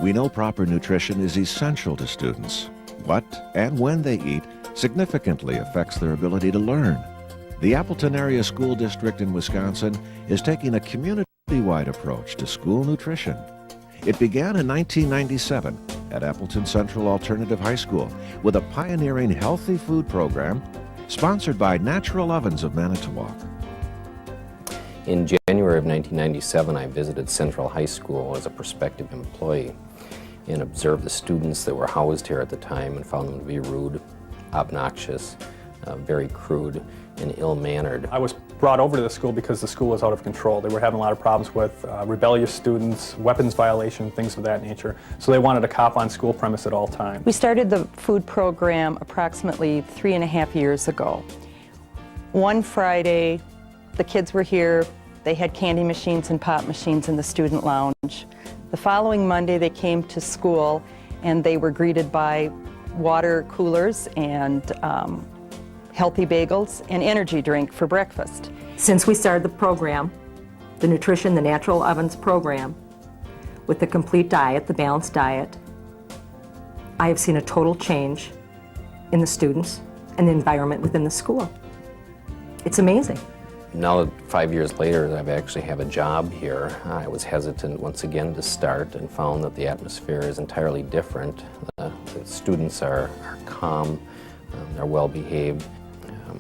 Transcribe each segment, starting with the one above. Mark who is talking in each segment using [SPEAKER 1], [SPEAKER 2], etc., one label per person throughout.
[SPEAKER 1] We know proper nutrition is essential to students. What and when they eat significantly affects their ability to learn. The Appleton Area School District in Wisconsin is taking a community-wide approach to school nutrition. It began in 1997 at Appleton Central Alternative High School with a pioneering healthy food program sponsored by Natural Ovens of Manitowoc.
[SPEAKER 2] In January of 1997, I visited Central High School as a prospective employee and observed the students that were housed here at the time and found them to be rude, obnoxious, very crude, and ill-mannered.
[SPEAKER 3] I was brought over to the school because the school was out of control. They were having a lot of problems with rebellious students, weapons violation, things of that nature. So they wanted a cop on school premise at all times.
[SPEAKER 4] We started the food program approximately 3.5 years ago. One Friday, the kids were here. They had candy machines and pop machines in the student lounge. The following Monday, they came to school and they were greeted by water coolers and healthy bagels and energy drink for breakfast.
[SPEAKER 5] Since we started the program, the Nutrition, the Natural Ovens program, with the complete diet, the balanced diet, I have seen a total change in the students and the environment within the school. It's amazing.
[SPEAKER 2] Now, 5 years later, that I actually have a job here, I was hesitant once again to start and found that the atmosphere is entirely different. The students are calm, they're well behaved.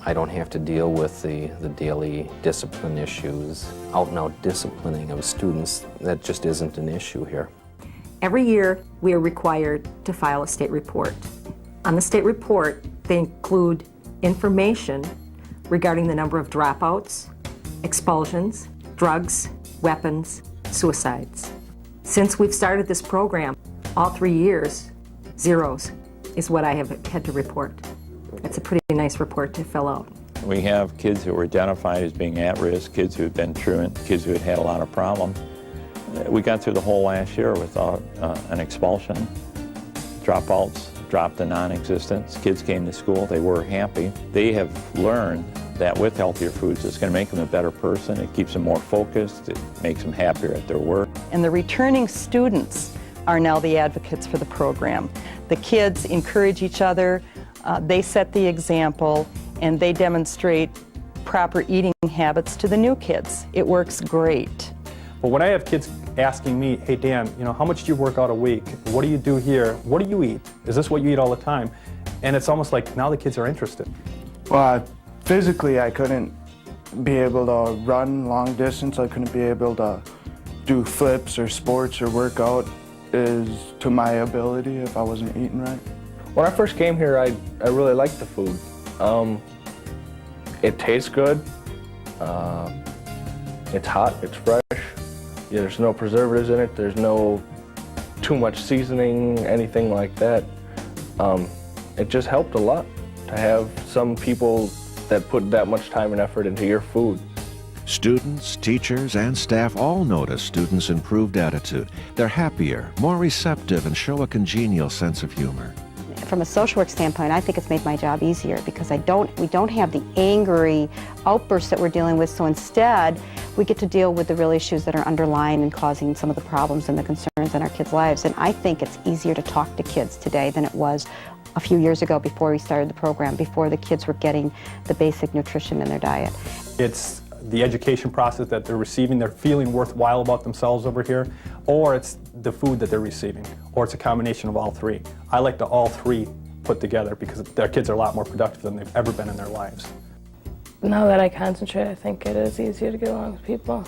[SPEAKER 2] I don't have to deal with the daily discipline issues, out and out disciplining of students. That just isn't an issue here.
[SPEAKER 5] Every year, we are required to file a state report. On the state report, they include information regarding the number of dropouts, expulsions, drugs, weapons, suicides. Since we've started this program, all 3 years, zeros is what I have had to report. It's a pretty nice report to fill out.
[SPEAKER 6] We have kids who were identified as being at risk, kids who had been truant, kids who had had a lot of problems. We got through the whole last year without an expulsion. Dropouts dropped to non-existence. Kids came to school, they were happy. They have learned that with healthier foods, it's going to make them a better person. It keeps them more focused. It makes them happier at their work.
[SPEAKER 4] And the returning students are now the advocates for the program. The kids encourage each other, they set the example, and they demonstrate proper eating habits to the new kids. It works great.
[SPEAKER 3] But when I have kids asking me, hey Dan, how much do you work out a week? What do you do here? What do you eat? Is this what you eat all the time? And it's almost like now the kids are interested.
[SPEAKER 7] Well, physically I couldn't be able to run long distance. I couldn't be able to do flips or sports or work out is to my ability if I wasn't eating right.
[SPEAKER 8] When I first came here, I really liked the food. It tastes good. It's hot, it's fresh. Yeah, there's no preservatives in it. There's no too much seasoning, anything like that. It just helped a lot to have some people that put that much time and effort into your food.
[SPEAKER 1] Students, teachers, and staff all notice students' improved attitude. They're happier, more receptive, and show a congenial sense of humor.
[SPEAKER 9] From a social work standpoint, I think it's made my job easier because we don't have the angry outbursts that we're dealing with, so instead we get to deal with the real issues that are underlying and causing some of the problems and the concerns in our kids' lives. And I think it's easier to talk to kids today than it was a few years ago before we started the program, before the kids were getting the basic nutrition in their diet.
[SPEAKER 3] It's the education process that they're receiving, they're feeling worthwhile about themselves over here, or it's the food that they're receiving, or it's a combination of all three. I like to all three put together because their kids are a lot more productive than they've ever been in their lives.
[SPEAKER 10] Now that I concentrate, I think it is easier to get along with people.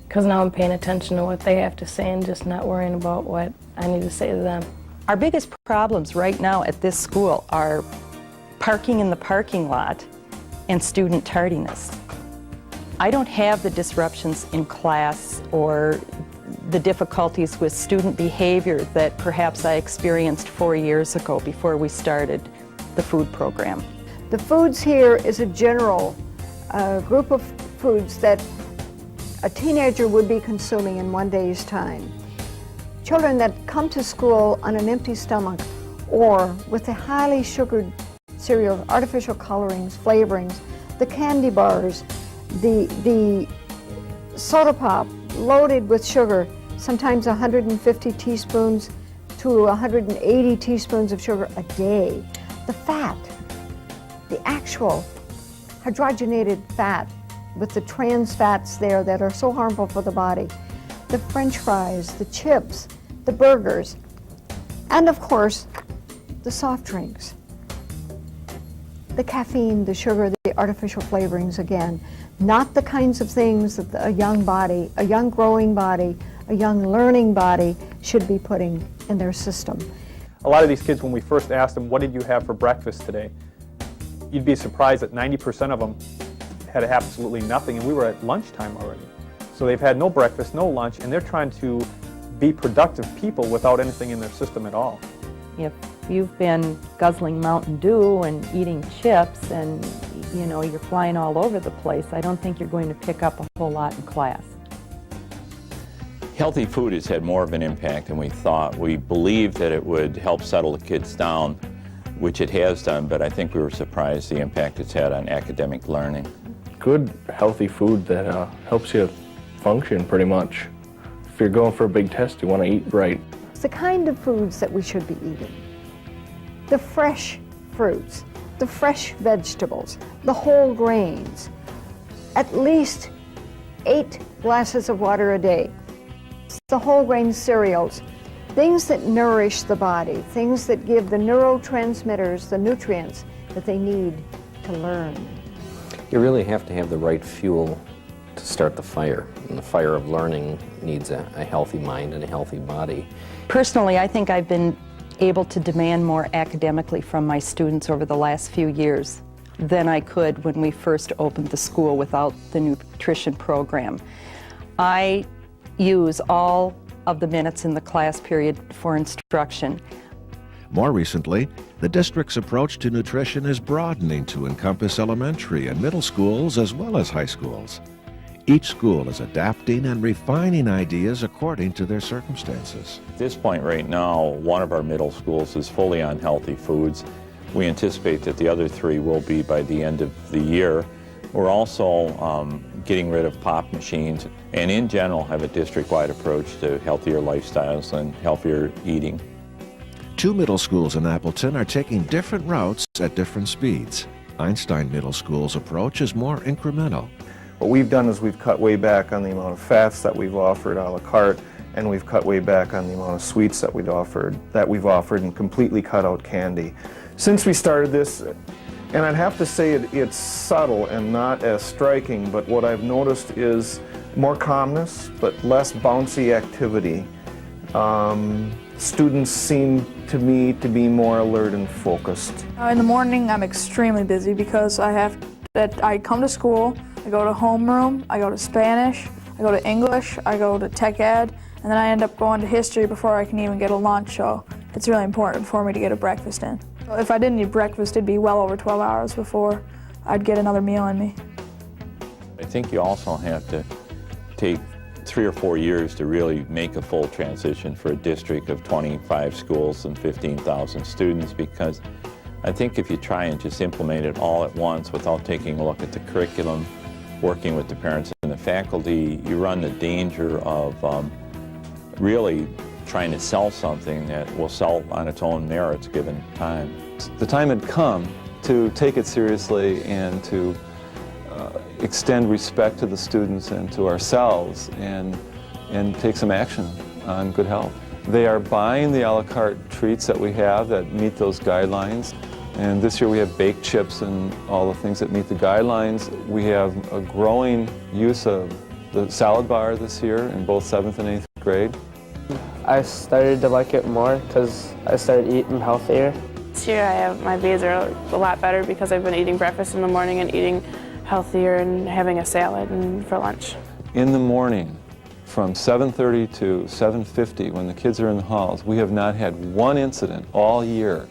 [SPEAKER 10] Because now I'm paying attention to what they have to say and just not worrying about what I need to say to them.
[SPEAKER 4] Our biggest problems right now at this school are parking in the parking lot and student tardiness. I don't have the disruptions in class or the difficulties with student behavior that perhaps I experienced 4 years ago before we started the food program.
[SPEAKER 11] The foods here is a general group of foods that a teenager would be consuming in one day's time. Children that come to school on an empty stomach or with the highly sugared cereals, artificial colorings, flavorings, the candy bars, the soda pop loaded with sugar, sometimes 150 teaspoons to 180 teaspoons of sugar a day. The fat, the actual hydrogenated fat with the trans fats there that are so harmful for the body, the French fries, the chips, the burgers, and of course, the soft drinks. The caffeine, the sugar, the artificial flavorings again, not the kinds of things that a young body, a young growing body, a young learning body should be putting in their system.
[SPEAKER 3] A lot of these kids, when we first asked them, what did you have for breakfast today? You'd be surprised that 90% of them had absolutely nothing, and we were at lunchtime already. So they've had no breakfast, no lunch, and they're trying to be productive people without anything in their system at all.
[SPEAKER 4] If you've been guzzling Mountain Dew and eating chips and you're flying all over the place, I don't think you're going to pick up a whole lot in class.
[SPEAKER 6] Healthy food has had more of an impact than we thought. We believed that it would help settle the kids down, which it has done, but I think we were surprised the impact it's had on academic learning.
[SPEAKER 8] Good, healthy food that helps you function pretty much. If you're going for a big test, you want to eat right.
[SPEAKER 11] It's the kind of foods that we should be eating. The fresh fruits, the fresh vegetables, the whole grains, at least 8 glasses of water a day, the whole grain cereals, things that nourish the body, things that give the neurotransmitters the nutrients that they need to learn.
[SPEAKER 2] You really have to have the right fuel to start the fire. And the fire of learning needs a healthy mind and a healthy body.
[SPEAKER 4] Personally, I think I've been able to demand more academically from my students over the last few years than I could when we first opened the school without the nutrition program. I use all of the minutes in the class period for instruction.
[SPEAKER 1] More recently, the district's approach to nutrition is broadening to encompass elementary and middle schools as well as high schools. Each school is adapting and refining ideas according to their circumstances.
[SPEAKER 6] At this point right now, one of our middle schools is fully on healthy foods. We anticipate that the other 3 will be by the end of the year. We're also getting rid of pop machines and in general have a district-wide approach to healthier lifestyles and healthier eating.
[SPEAKER 1] 2 middle schools in Appleton are taking different routes at different speeds. Einstein Middle School's approach is more incremental.
[SPEAKER 12] What we've done is we've cut way back on the amount of fats that we've offered a la carte, and we've cut way back on the amount of sweets that we've offered and completely cut out candy. Since we started this, and I'd have to say it's subtle and not as striking, but what I've noticed is more calmness, but less bouncy activity. Students seem to me to be more alert and focused.
[SPEAKER 13] In the morning, I'm extremely busy because I come to school, I go to homeroom, I go to Spanish, I go to English, I go to tech ed, and then I end up going to history before I can even get a lunch, so it's really important for me to get a breakfast in. If I didn't eat breakfast, it'd be well over 12 hours before I'd get another meal in me.
[SPEAKER 6] I think you also have to take 3 or 4 years to really make a full transition for a district of 25 schools and 15,000 students, because I think if you try and just implement it all at once without taking a look at the curriculum, working with the parents and the faculty, you run the danger of really trying to sell something that will sell on its own merits given time.
[SPEAKER 14] The time had come to take it seriously and to extend respect to the students and to ourselves and take some action on good health. They are buying the a la carte treats that we have that meet those guidelines. And this year we have baked chips and all the things that meet the guidelines. We have a growing use of the salad bar this year in both 7th and 8th grade.
[SPEAKER 15] I started to like it more because I started eating healthier.
[SPEAKER 16] This year my days are a lot better because I've been eating breakfast in the morning and eating healthier and having a salad for lunch.
[SPEAKER 14] In the morning, from 7:30 to 7:50, when the kids are in the halls, we have not had one incident all year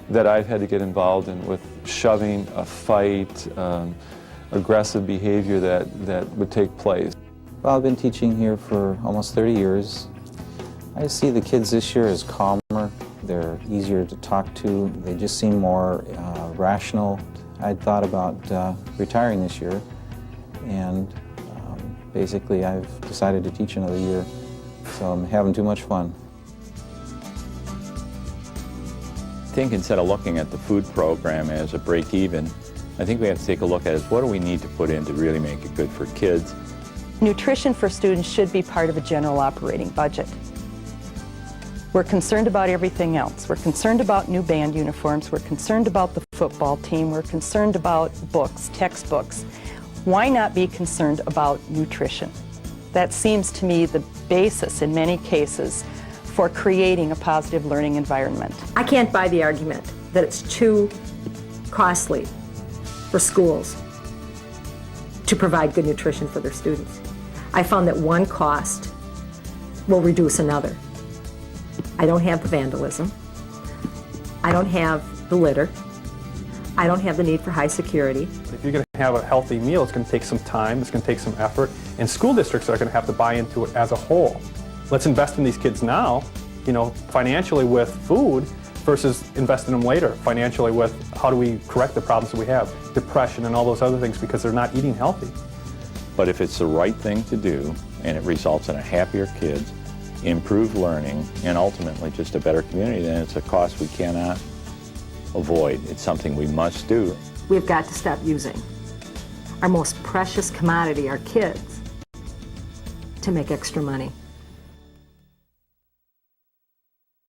[SPEAKER 14] that I've had to get involved in with shoving, a fight, aggressive behavior that would take place.
[SPEAKER 17] Well, I've been teaching here for almost 30 years. I see the kids this year as calmer. They're easier to talk to. They just seem more rational. I'd thought about retiring this year, and basically I've decided to teach another year. so I'm having too much fun.
[SPEAKER 6] I think instead of looking at the food program as a break-even, I think we have to take a look at is what do we need to put in to really make it good for kids.
[SPEAKER 4] Nutrition for students should be part of a general operating budget. We're concerned about everything else. We're concerned about new band uniforms. We're concerned about the football team. We're concerned about books, textbooks. Why not be concerned about nutrition? That seems to me the basis in many cases for creating a positive learning environment.
[SPEAKER 5] I can't buy the argument that it's too costly for schools to provide good nutrition for their students. I found that one cost will reduce another. I don't have the vandalism. I don't have the litter. I don't have the need for high security.
[SPEAKER 3] If you're going to have a healthy meal, it's going to take some time, it's going to take some effort, and school districts are going to have to buy into it as a whole. Let's invest in these kids now, financially with food versus invest in them later financially with how do we correct the problems that we have, depression and all those other things because they're not eating healthy.
[SPEAKER 6] But if it's the right thing to do and it results in a happier kids, improved learning, and ultimately just a better community, then it's a cost we cannot avoid. It's something we must do.
[SPEAKER 5] We've got to stop using our most precious commodity, our kids, to make extra money.